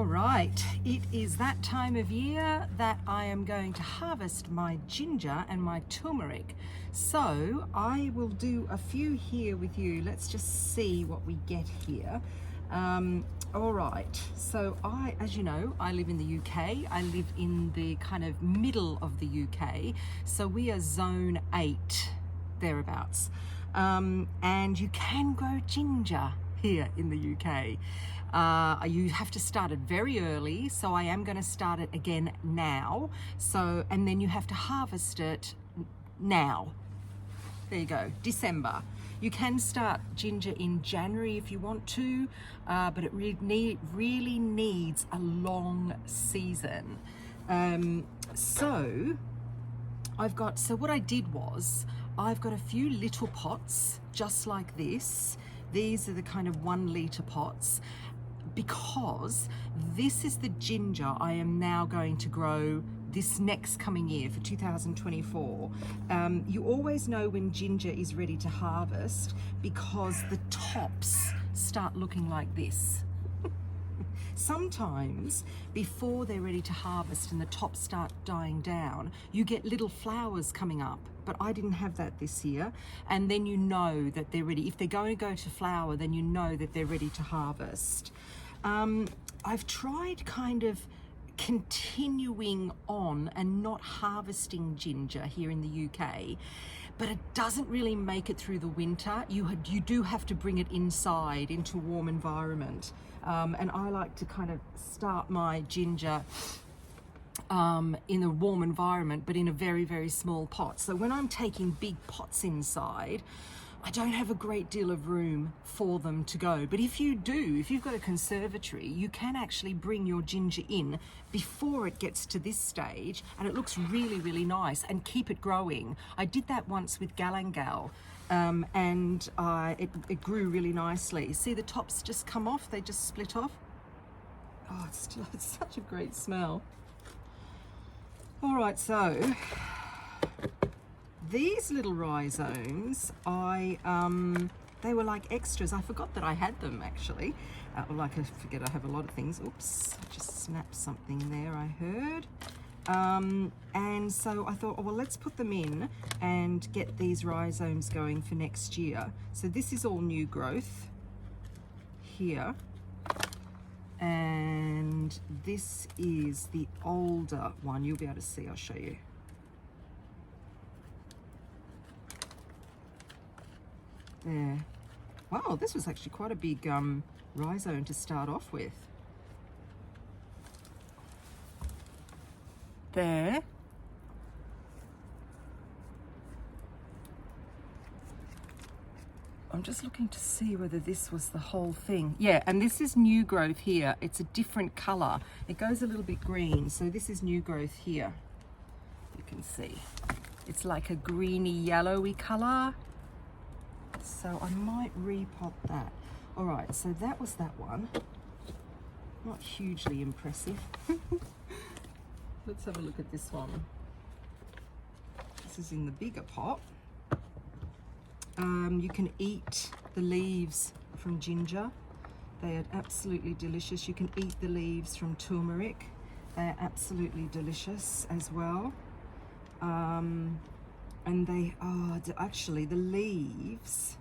All right, it is that time of year that I am going to harvest my ginger and my turmeric. So I will do a few here with you. Let's just see what we get here. All right, so as you know, I live in the UK. I live in the kind of middle of the UK. So we are zone 8, thereabouts. And you can grow ginger here in the UK. You have to start it very early, so I am going to start it again now. So, and then you have to harvest it now. There you go, December. You can start ginger in January if you want to, but it really needs a long season. So what I did was, I've got a few little pots just like this. These are the kind of 1 litre pots, because this is the ginger I am now going to grow this next coming year for 2024. You always know when ginger is ready to harvest because the tops start looking like this. Sometimes before they're ready to harvest and the tops start dying down, you get little flowers coming up, but I didn't have that this year. And then you know that they're ready. If they're going to go to flower, then you know that they're ready to harvest. I've tried kind of continuing on and not harvesting ginger here in the UK, but it doesn't really make it through the winter. You do have to bring it inside into a warm environment, and I like to kind of start my ginger in a warm environment, but in a very, very small pot. So when I'm taking big pots inside, I don't have a great deal of room for them to go. But if you've got a conservatory, you can actually bring your ginger in before it gets to this stage, and it looks really, really nice, and keep it growing. I did that once with galangal, and it grew really nicely. See the tops just come off, they just split off. Oh, it's such a great smell. All right, so these little rhizomes, they were like extras. I forgot that I had them actually. I forget I have a lot of things. Oops, I just snapped something there, I heard. And so I thought, oh, well, let's put them in and get these rhizomes going for next year. So this is all new growth here. And this is the older one. You'll be able to see, I'll show you. There. Wow, this was actually quite a big rhizome to start off with. There. I'm just looking to see whether this was the whole thing. Yeah, and this is new growth here. It's a different color. It goes a little bit green, so this is new growth here. You can see. It's like a greeny yellowy color. So I might repot that. All right, so that was that one. Not hugely impressive. Let's have a look at this one. This is in the bigger pot. You can eat the leaves from ginger. They are absolutely delicious. You can eat the leaves from turmeric. They are absolutely delicious as well. And they are actually, the leaves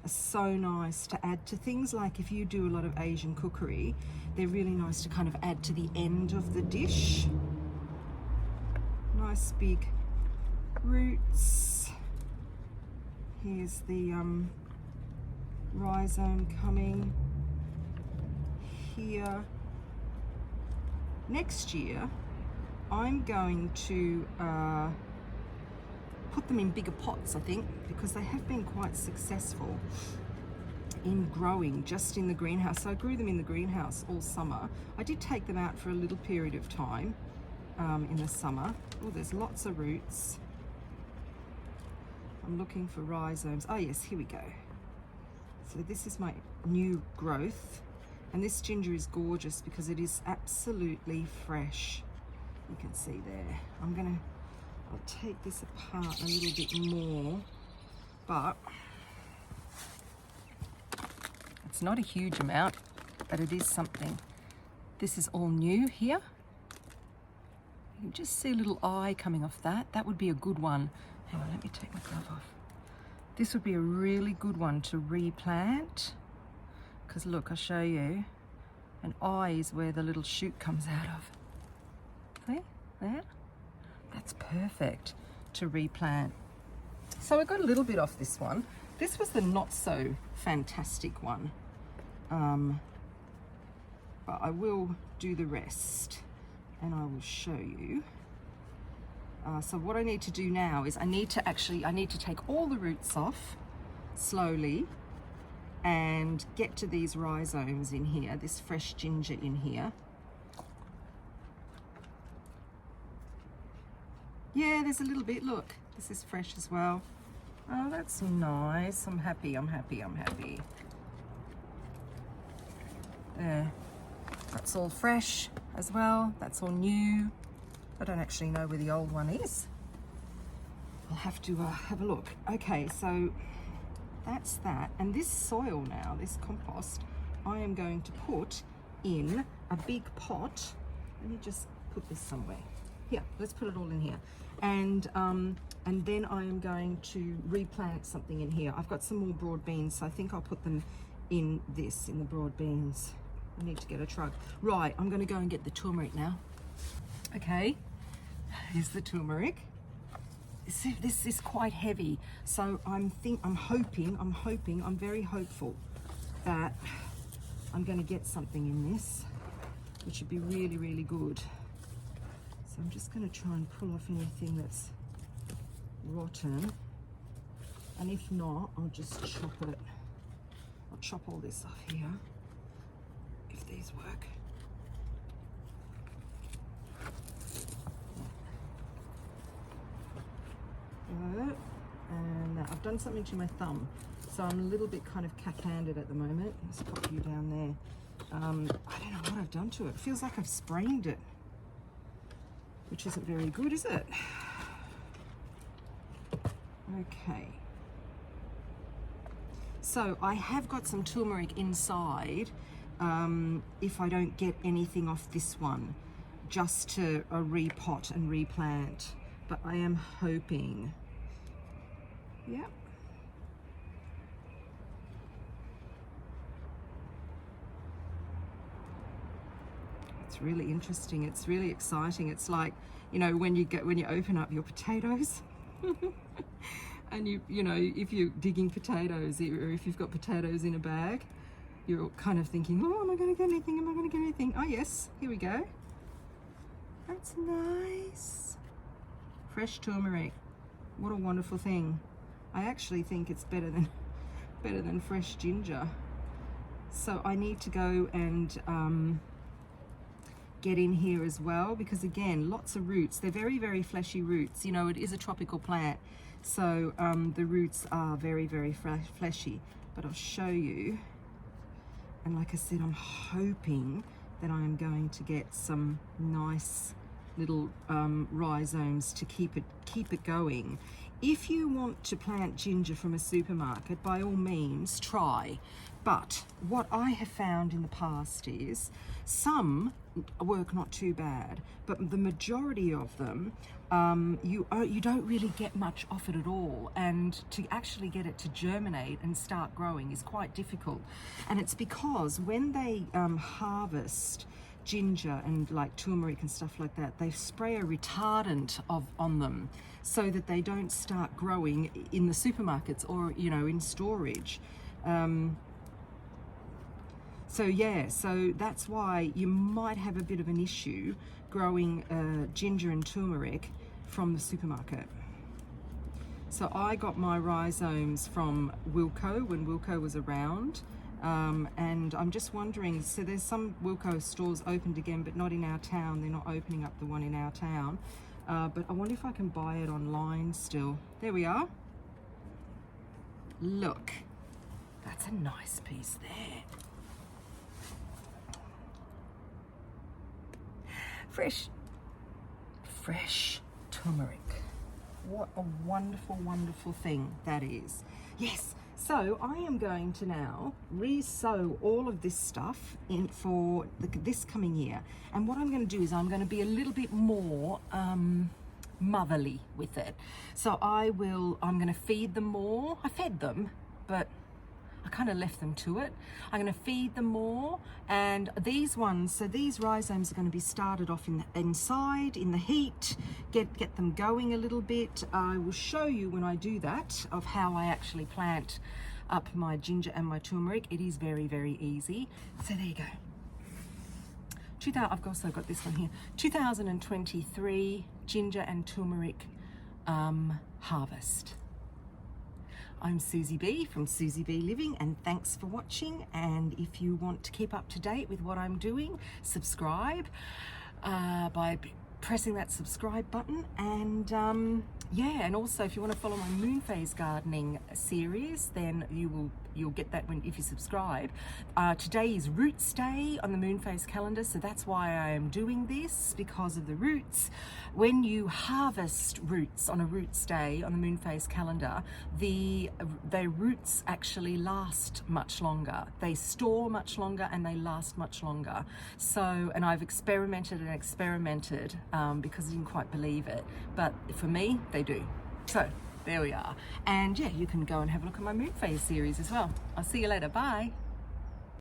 are so nice to add to things like if you do a lot of Asian cookery, they're really nice to kind of add to the end of the dish. Nice big roots. Here's the rhizome coming here. Next year, I'm going to put them in bigger pots, I think, because they have been quite successful in growing just in the greenhouse. So I grew them in the greenhouse all summer. I did take them out for a little period of time in the summer. Oh, there's lots of roots. I'm looking for rhizomes. Oh yes, here we go. So this is my new growth, and this ginger is gorgeous because it is absolutely fresh. You can see there. I'll take this apart a little bit more, but it's not a huge amount, but it is something. This is all new here. You can just see a little eye coming off that. That would be a good one. Hang on, let me take my glove off. This would be a really good one to replant. Because look, I'll show you. An eye is where the little shoot comes out of. See? There? That's perfect to replant. So I got a little bit off this one. This was the not so fantastic one. But I will do the rest and I will show you. So what I need to do now is I need to take all the roots off slowly and get to these rhizomes in here, this fresh ginger in here. Yeah, there's a little bit, look, this is fresh as well. Oh, that's nice. I'm happy, I'm happy, I'm happy. There, that's all fresh as well. That's all new. I don't actually know where the old one is. I'll have to have a look. Okay, so that's that. And this soil now, this compost, I am going to put in a big pot. Let me just put this somewhere. Here, let's put it all in here. And then I am going to replant something in here. I've got some more broad beans, so I think I'll put them in this, in the broad beans. I need to get a truck. Right, I'm gonna go and get the turmeric now. Okay, here's the turmeric. This is quite heavy, so I'm very hopeful that I'm gonna get something in this, which would be really, really good. So I'm just gonna try and pull off anything that's rotten, and if not, I'll just chop it. I'll chop all this off here, if these work. And I've done something to my thumb, so I'm a little bit kind of cack-handed at the moment. Let's pop you down there. I don't know what I've done to it. It feels like I've sprained it, which isn't very good, is it? Okay. So I have got some turmeric inside, if I don't get anything off this one, just to repot and replant. But I am hoping. Yep. It's really interesting. It's really exciting. It's like, you know, when you open up your potatoes and you know, if you're digging potatoes, or if you've got potatoes in a bag, you're kind of thinking, oh, am I going to get anything? Am I going to get anything? Oh yes, here we go. That's nice. Fresh turmeric. What a wonderful thing. I actually think it's better than fresh ginger. So I need to go and get in here as well, because again, lots of roots. They're very, very fleshy roots. You know, it is a tropical plant, so the roots are very, very fleshy. But I'll show you. And like I said, I'm hoping that I am going to get some nice little rhizomes to keep it going. If you want to plant ginger from a supermarket, by all means try. But what I have found in the past is some work not too bad, but the majority of them, you don't really get much off it at all, and to actually get it to germinate and start growing is quite difficult. And it's because when they harvest ginger and like turmeric and stuff like that, they spray a retardant on them so that they don't start growing in the supermarkets or, you know, in storage. So yeah, so that's why you might have a bit of an issue growing ginger and turmeric from the supermarket. So I got my rhizomes from Wilco when Wilco was around. And I'm just wondering, so there's some Wilco stores opened again, but not in our town. They're not opening up the one in our town. But I wonder if I can buy it online still. There we are. Look, that's a nice piece there. Fresh turmeric. What a wonderful, wonderful thing that is. Yes, So I am going to now re-sow all of this stuff in for this coming year. And what I'm going to do is I'm going to be a little bit more motherly with it. So I'm going to feed them more. I fed them, but I kind of left them to it. I'm going to feed them more, and these ones, so these rhizomes are going to be started off inside in the heat, get them going a little bit. I will show you when I do that of how I actually plant up my ginger and my turmeric. It is very, very easy. So there you go. I've also got this one here. 2023 ginger and turmeric harvest. I'm Susie B from Susie B Living, and thanks for watching. And if you want to keep up to date with what I'm doing, subscribe by pressing that subscribe button. And yeah, and also if you want to follow my moon phase gardening series, then you'll get that if you subscribe. Today is Roots Day on the moon phase calendar, so that's why I am doing this, because of the roots. When you harvest roots on a Roots Day on the moon phase calendar, the roots actually last much longer. They store much longer and they last much longer. So, and I've experimented because I didn't quite believe it, but for me, they do. So there we are. And yeah, you can go and have a look at my moon phase series as well. I'll see you later. Bye.